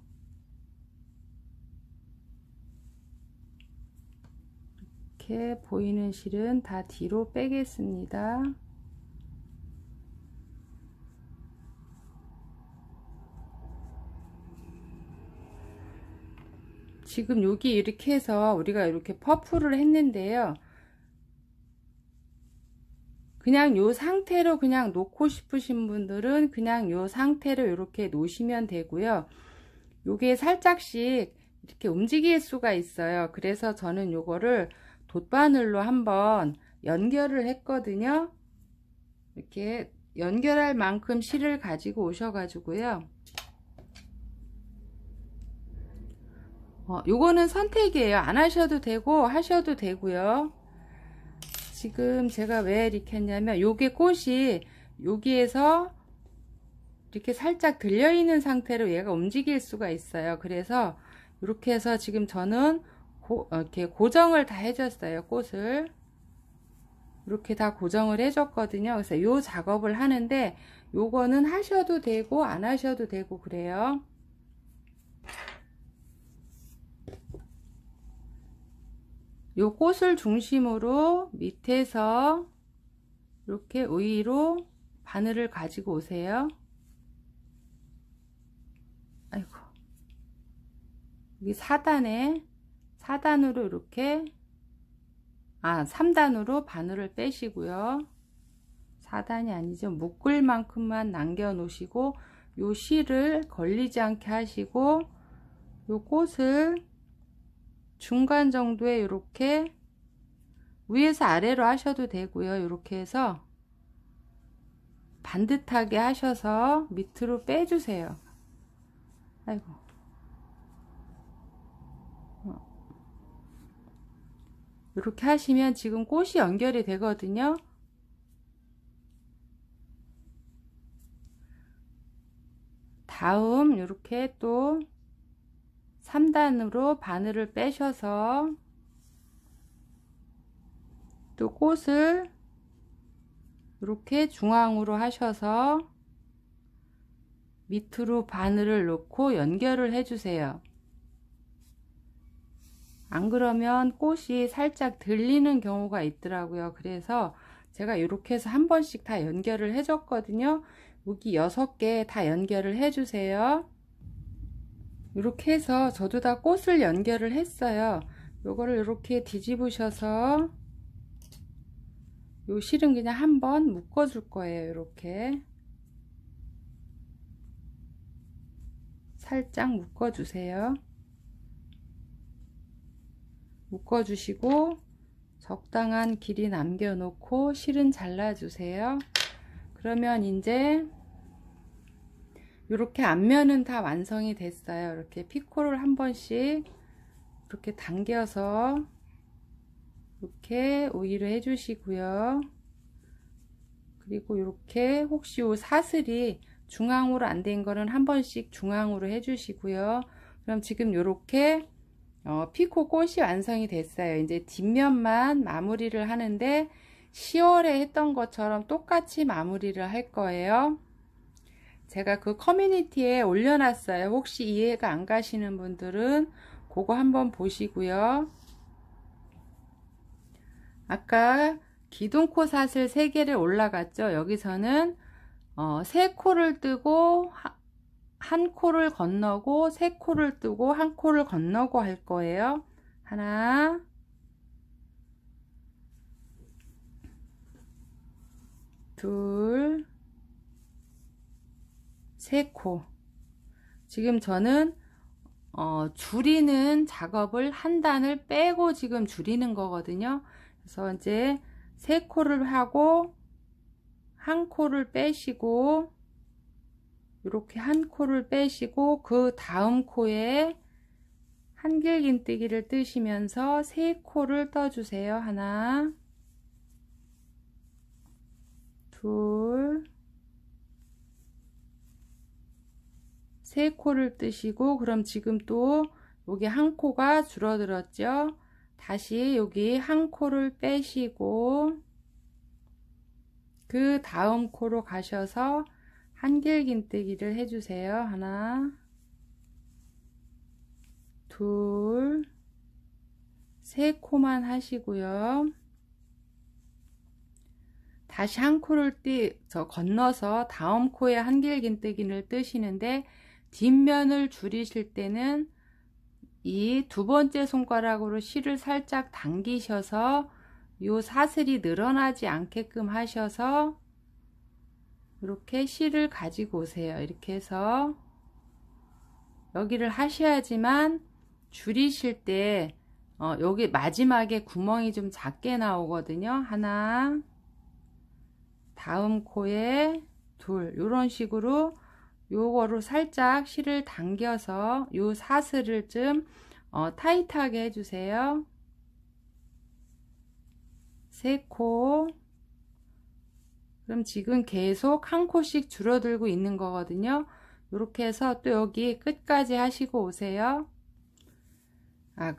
이렇게 보이는 실은 다 뒤로 빼겠습니다. 지금 여기 이렇게 해서 우리가 이렇게 퍼프를 했는데요. 그냥 요 상태로 그냥 놓고 싶으신 분들은 그냥 요 상태로 이렇게 놓으시면 되고요. 요게 살짝씩 이렇게 움직일 수가 있어요. 그래서 저는 요거를 돗바늘로 한번 연결을 했거든요. 이렇게 연결할 만큼 실을 가지고 오셔가지고요. 요거는 선택이에요. 안 하셔도 되고 하셔도 되고요. 지금 제가 왜 이렇게 했냐면 요게 꽃이 여기에서 이렇게 살짝 들려 있는 상태로 얘가 움직일 수가 있어요. 그래서 이렇게 해서 지금 저는 이렇게 고정을 다 해줬어요. 꽃을 이렇게 다 고정을 해줬거든요. 그래서 요 작업을 하는데 요거는 하셔도 되고 안 하셔도 되고 그래요. 요 꽃을 중심으로 밑에서 이렇게 위로 바늘을 가지고 오세요. 아이고, 여기 4단으로 이렇게 3단으로 바늘을 빼시고요. 4단이 아니죠. 묶을 만큼만 남겨 놓으시고 요 실을 걸리지 않게 하시고 요 꽃을 중간 정도에 이렇게 위에서 아래로 하셔도 되고요. 이렇게 해서 반듯하게 하셔서 밑으로 빼주세요. 아이고. 이렇게 하시면 지금 꽃이 연결이 되거든요. 다음 이렇게 또 3단으로 바늘을 빼셔서 또 꽃을 이렇게 중앙으로 하셔서 밑으로 바늘을 놓고 연결을 해주세요. 안 그러면 꽃이 살짝 들리는 경우가 있더라고요. 그래서 제가 이렇게 해서 한 번씩 다 연결을 해줬거든요. 여기 6개 다 연결을 해주세요. 이렇게 해서 저도 다 꽃을 연결을 했어요. 요거를 이렇게 뒤집으셔서 요 실은 그냥 한번 묶어 줄 거예요. 이렇게 살짝 묶어 주세요. 묶어 주시고 적당한 길이 남겨 놓고 실은 잘라 주세요. 그러면 이제 이렇게 앞면은 다 완성이 됐어요. 이렇게 피코를 한 번씩 이렇게 당겨서 이렇게 오일을 해 주시고요. 그리고 이렇게 혹시 요 사슬이 중앙으로 안 된 거는 한 번씩 중앙으로 해 주시고요. 그럼 지금 이렇게 피코 꽃이 완성이 됐어요. 이제 뒷면만 마무리를 하는데 10월에 했던 것처럼 똑같이 마무리를 할 거예요. 제가 그 커뮤니티에 올려놨어요. 혹시 이해가 안 가시는 분들은 그거 한번 보시고요. 아까 기둥코 사슬 3개를 올라갔죠. 여기서는 3코를 뜨고 한 코를 건너고 3코를 뜨고 한 코를 건너고 할 거예요. 하나, 둘, 3코. 지금 저는 줄이는 작업을 한 단을 빼고 지금 줄이는 거거든요. 그래서 이제 3코를 하고 한 코를 빼시고 이렇게 한 코를 빼시고 그 다음 코에 한길긴뜨기를 뜨시면서 세 코를 떠주세요. 하나, 둘, 세 코를 뜨시고, 그럼 지금 또 여기 한 코가 줄어들었죠. 다시 여기 한 코를 빼시고 그 다음 코로 가셔서 한길긴뜨기를 해주세요. 하나, 둘, 세 코만 하시고요. 다시 한 코를 건너서 다음 코에 한길긴뜨기를 뜨시는데, 뒷면을 줄이실 때는 이 두 번째 손가락으로 실을 살짝 당기셔서 요 사슬이 늘어나지 않게끔 하셔서 이렇게 실을 가지고 오세요. 이렇게 해서 여기를 하셔야지만 줄이실 때 여기 마지막에 구멍이 좀 작게 나오거든요. 하나, 다음 코에 둘, 이런 식으로 요거로 살짝 실을 당겨서 요 사슬을 좀 타이트하게 해주세요. 세 코. 그럼 지금 계속 한 코씩 줄어들고 있는 거거든요. 이렇게 해서 또 여기 끝까지 하시고 오세요.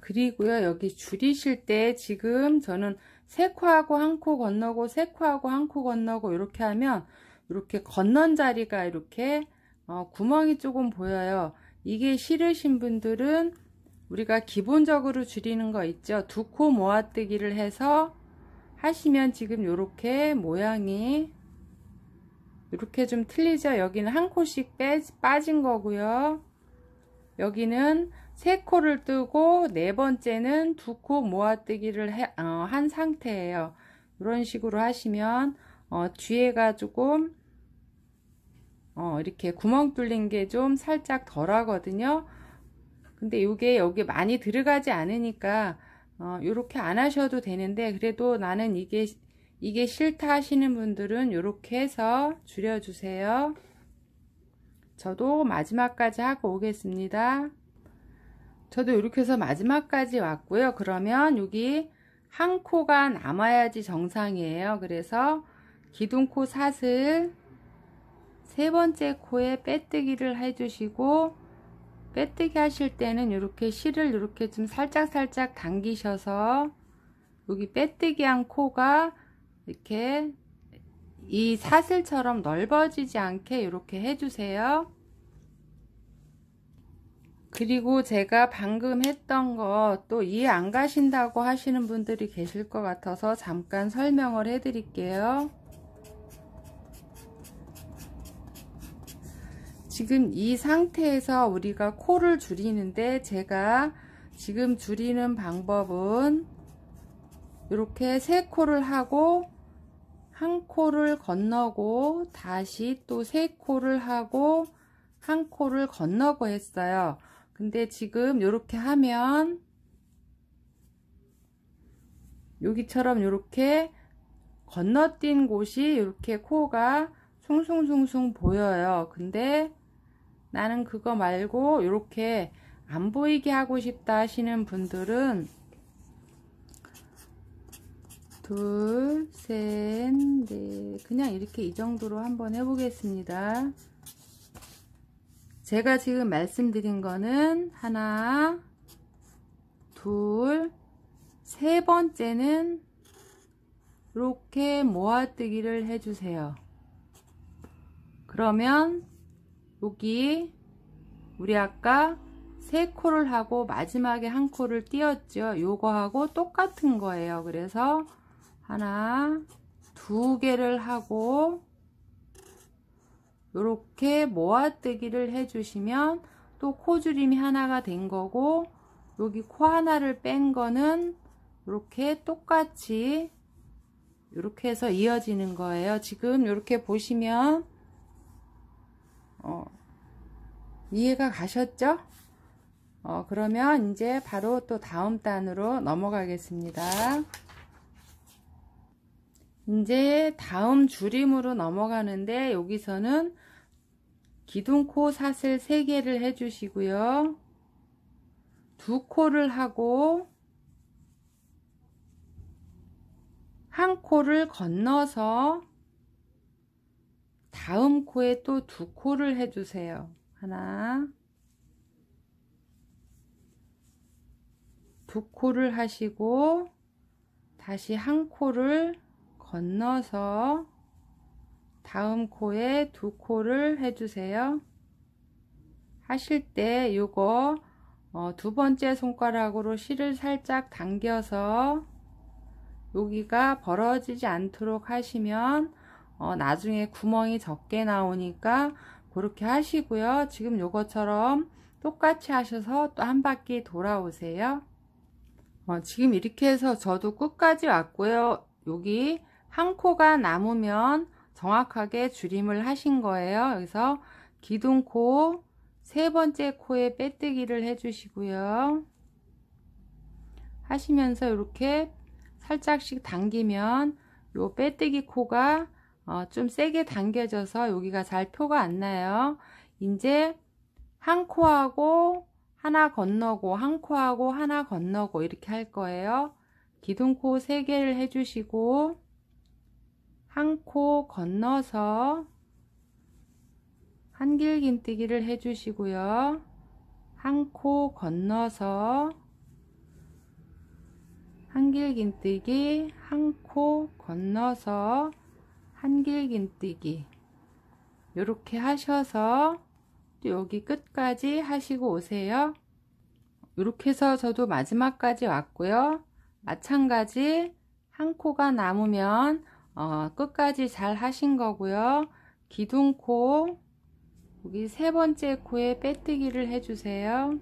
그리고요, 여기 줄이실 때 지금 저는 세 코하고 한 코 건너고 세 코하고 한 코 건너고 이렇게 하면 이렇게 건넌 자리가 이렇게 구멍이 조금 보여요. 이게 싫으신 분들은 우리가 기본적으로 줄이는 거 있죠. 두 코 모아뜨기를 해서 하시면 지금 이렇게 모양이 이렇게 좀 틀리죠. 여기는 한 코씩 빠진 거고요. 여기는 세 코를 뜨고 네 번째는 두 코 모아뜨기를 한 상태예요. 이런 식으로 하시면 뒤에가 조금 이렇게 구멍 뚫린 게 좀 살짝 덜 하거든요. 근데 이게 여기 많이 들어가지 않으니까 이렇게 안 하셔도 되는데, 그래도 나는 이게 싫다 하시는 분들은 이렇게 해서 줄여주세요. 저도 마지막까지 하고 오겠습니다. 저도 이렇게 해서 마지막까지 왔고요. 그러면 여기 한 코가 남아야지 정상이에요. 그래서 기둥코 사슬 세 번째 코에 빼뜨기를 해주시고, 빼뜨기 하실 때는 이렇게 실을 이렇게 좀 살짝 당기셔서 여기 빼뜨기 한 코가 이렇게 이 사슬처럼 넓어지지 않게 이렇게 해주세요. 그리고 제가 방금 했던 거 또 이해 안 가신다고 하시는 분들이 계실 것 같아서 잠깐 설명을 해 드릴게요. 지금 이 상태에서 우리가 코를 줄이는데, 제가 지금 줄이는 방법은 이렇게 세 코를 하고 한 코를 건너고 다시 또 세 코를 하고 한 코를 건너고 했어요. 근데 지금 이렇게 하면 여기처럼 이렇게 건너뛴 곳이 이렇게 코가 숭숭숭숭 보여요. 근데 나는 그거 말고 이렇게 안 보이게 하고 싶다 하시는 분들은 둘, 셋, 넷, 그냥 이렇게 이 정도로 한번 해보겠습니다. 제가 지금 말씀드린 거는 하나, 둘, 세 번째는 이렇게 모아뜨기를 해주세요. 그러면 여기 우리 아까 세 코를 하고 마지막에 한 코를 띄었죠. 요거하고 똑같은 거예요. 그래서 하나, 두 개를 하고 이렇게 모아뜨기를 해주시면 또 코줄임이 하나가 된 거고, 여기 코 하나를 뺀 거는 이렇게 똑같이 이렇게 해서 이어지는 거예요. 지금 이렇게 보시면 이해가 가셨죠? 그러면 이제 바로 또 다음 단으로 넘어가겠습니다. 이제 다음 줄임으로 넘어가는데, 여기서는 기둥코 사슬 3개를 해주시고요. 2코를 하고 한 코를 건너서 다음 코에 또 2코를 해주세요. 하나, 2코를 하시고 다시 한 코를 건너서 다음 코에 2코를 해주세요. 하실 때 요거 2번째 손가락으로 실을 살짝 당겨서 여기가 벌어지지 않도록 하시면 나중에 구멍이 적게 나오니까 그렇게 하시고요. 지금 요것처럼 똑같이 하셔서 또 한 바퀴 돌아오세요. 지금 이렇게 해서 저도 끝까지 왔고요. 여기 한 코가 남으면 정확하게 줄임을 하신 거예요. 여기서 기둥코 3번째 코에 빼뜨기를 해주시고요. 하시면서 이렇게 살짝씩 당기면 요 빼뜨기 코가 좀 세게 당겨져서 여기가 잘 표가 안 나요. 이제 한 코하고 하나 건너고 한 코하고 하나 건너고 이렇게 할 거예요. 기둥코 3개를 해주시고 한 코 건너서 한길긴뜨기를 해주시고요. 한 코 건너서 한길긴뜨기, 한 코 건너서 한길긴뜨기 이렇게 하셔서 또 여기 끝까지 하시고 오세요. 이렇게 해서 저도 마지막까지 왔고요. 마찬가지 한 코가 남으면 끝까지 잘 하신 거고요. 기둥코 여기 3번째 코에 빼뜨기를 해주세요.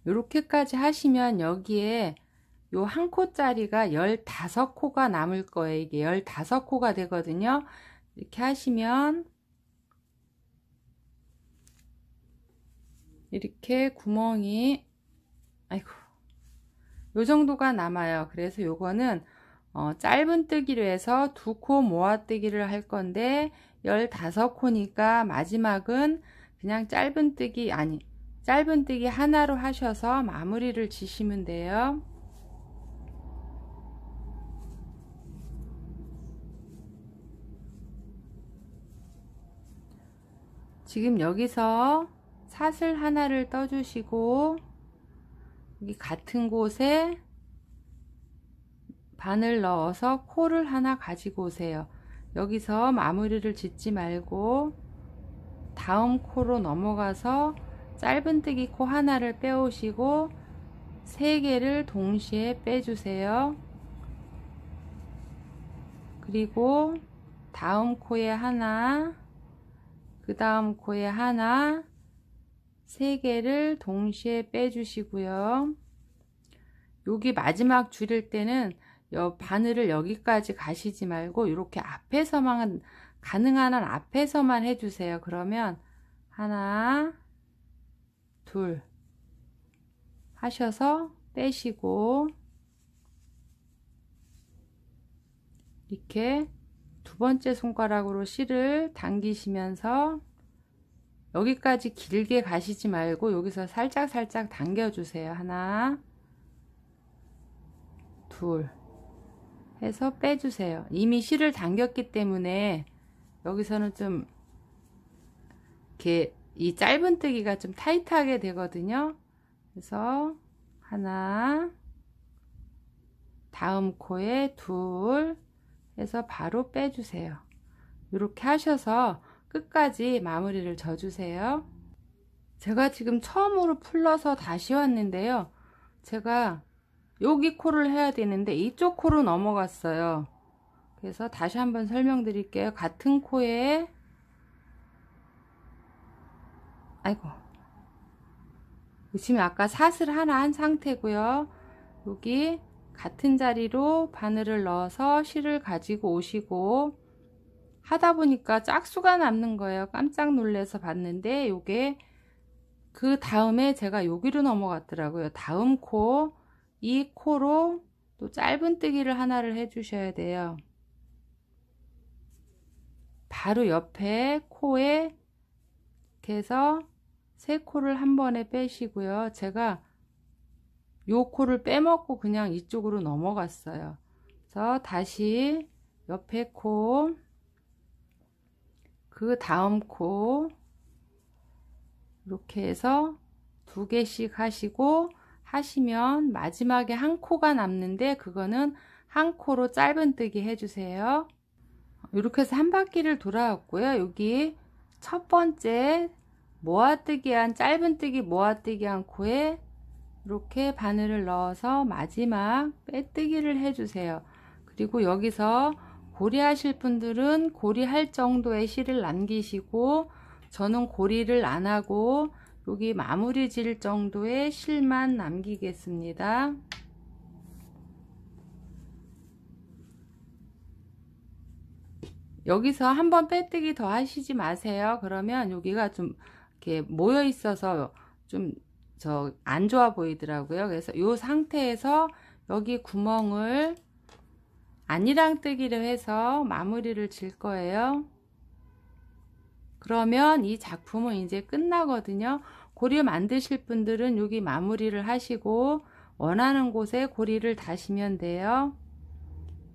이렇게까지 하시면 여기에 요 한 코짜리가 15코가 남을 거예요. 이게 15코가 되거든요. 이렇게 하시면 이렇게 구멍이 아이고 요 정도가 남아요. 그래서 요거는 짧은뜨기로 해서 2코 모아뜨기를 할 건데 15코니까 마지막은 그냥 짧은뜨기 하나로 하셔서 마무리를 지시면 돼요. 지금 여기서 사슬 하나를 떠주시고 여기 같은 곳에 바늘 넣어서 코를 하나 가지고 오세요. 여기서 마무리를 짓지 말고 다음 코로 넘어가서 짧은뜨기 코 하나를 빼오시고 3개를 동시에 빼주세요. 그리고 다음 코에 하나, 그 다음 코에 하나, 3개를 동시에 빼주시고요. 여기 마지막 줄일 때는 바늘을 여기까지 가시지 말고 이렇게 앞에서만 가능한 한 앞에서만 해주세요. 그러면 하나, 둘 하셔서 빼시고 이렇게 2번째 손가락으로 실을 당기시면서 여기까지 길게 가시지 말고 여기서 살짝 당겨주세요. 하나, 둘 해서 빼주세요. 이미 실을 당겼기 때문에 여기서는 좀 이렇게 이 짧은뜨기가 좀 타이트하게 되거든요. 그래서 하나, 다음 코에 둘 해서 바로 빼주세요. 이렇게 하셔서 끝까지 마무리를 져주세요. 제가 지금 처음으로 풀러서 다시 왔는데요. 제가 여기 코를 해야 되는데 이쪽 코로 넘어갔어요. 그래서 다시 한번 설명드릴게요. 같은 코에 아이고 지금 아까 사슬 하나 한 상태고요. 여기 같은 자리로 바늘을 넣어서 실을 가지고 오시고 하다 보니까 짝수가 남는 거예요. 깜짝 놀라서 봤는데 요게 그 다음에 제가 여기로 넘어갔더라고요. 다음 코, 이 코로 또 짧은뜨기를 하나를 해 주셔야 돼요. 바로 옆에 코에 이렇게 해서 세 코를 한 번에 빼시고요. 제가 요 코를 빼먹고 그냥 이쪽으로 넘어갔어요. 그래서 다시 옆에 코, 그 다음 코 이렇게 해서 2개씩 하시고 하시면 마지막에 한 코가 남는데 그거는 한 코로 짧은뜨기 해주세요. 이렇게 해서 한 바퀴를 돌아왔고요. 여기 첫 번째 모아뜨기 한 짧은뜨기 모아뜨기 한 코에 이렇게 바늘을 넣어서 마지막 빼뜨기를 해주세요. 그리고 여기서 고리 하실 분들은 고리 할 정도의 실을 남기시고 저는 고리를 안 하고 여기 마무리 질 정도의 실만 남기겠습니다. 여기서 한번 빼뜨기 더 하시지 마세요. 그러면 여기가 좀 이렇게 모여 있어서 좀 안 좋아 보이더라고요. 그래서 이 상태에서 여기 구멍을 안이랑뜨기를 해서 마무리를 질 거예요. 그러면 이 작품은 이제 끝나거든요. 고리 만드실 분들은 여기 마무리를 하시고 원하는 곳에 고리를 다시면 돼요.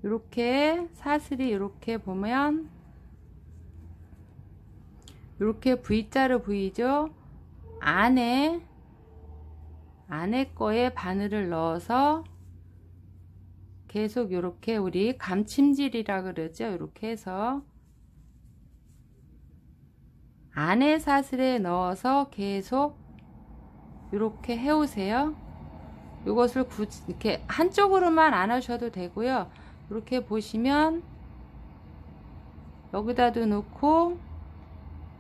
이렇게 사슬이 이렇게 보면 이렇게 V자로 보이죠? 안에 거에 바늘을 넣어서 계속 이렇게 우리 감침질이라 그러죠. 이렇게 해서 안에 사슬에 넣어서 계속 이렇게 해오세요. 이것을 굳이 이렇게 한쪽으로만 안 하셔도 되고요. 이렇게 보시면 여기다도 놓고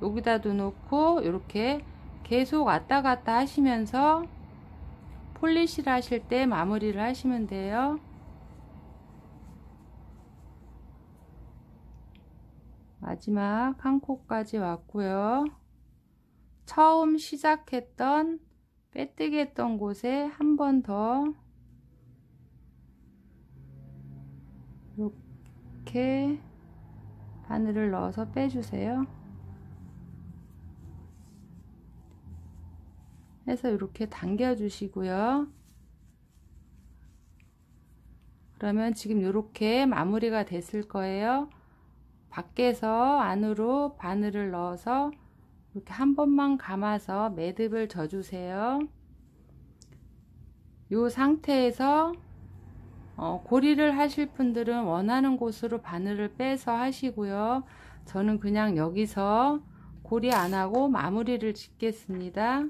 여기다도 놓고 이렇게 계속 왔다 갔다 하시면서 폴리시를 하실 때 마무리를 하시면 돼요. 마지막 한 코까지 왔고요. 처음 시작했던 빼뜨기 했던 곳에 한 번 더 이렇게 바늘을 넣어서 빼주세요. 해서 이렇게 당겨 주시고요. 그러면 지금 이렇게 마무리가 됐을 거예요. 밖에서 안으로 바늘을 넣어서 이렇게 한 번만 감아서 매듭을 져 주세요. 이 상태에서 고리를 하실 분들은 원하는 곳으로 바늘을 빼서 하시고요. 저는 그냥 여기서 고리 안 하고 마무리를 짓겠습니다.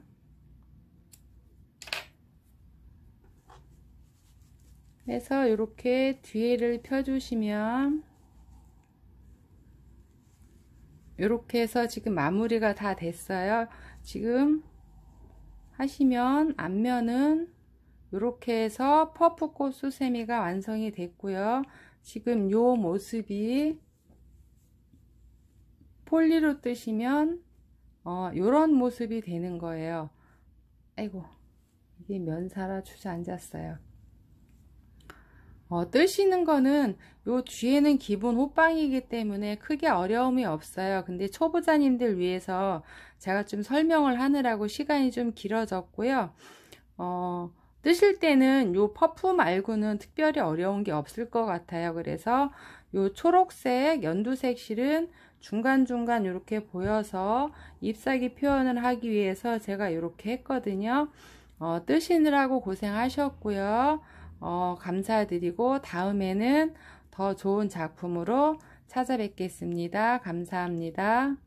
해서 이렇게 뒤에를 펴주시면 이렇게 해서 지금 마무리가 다 됐어요. 지금 하시면 앞면은 이렇게 해서 퍼프꽃 수세미가 완성이 됐고요. 지금 요 모습이 폴리로 뜨시면 요런 모습이 되는 거예요. 아이고, 이게 면사라 주저앉았어요. 뜨시는 거는 요 뒤에는 기본 호빵이기 때문에 크게 어려움이 없어요. 근데 초보자님들 위해서 제가 좀 설명을 하느라고 시간이 좀 길어졌고요. 뜨실 때는 요 퍼프 말고는 특별히 어려운 게 없을 것 같아요. 그래서 요 초록색 연두색 실은 중간중간 이렇게 보여서 잎사귀 표현을 하기 위해서 제가 이렇게 했거든요. 뜨시느라고 고생하셨고요. 감사드리고 다음에는 더 좋은 작품으로 찾아뵙겠습니다. 감사합니다.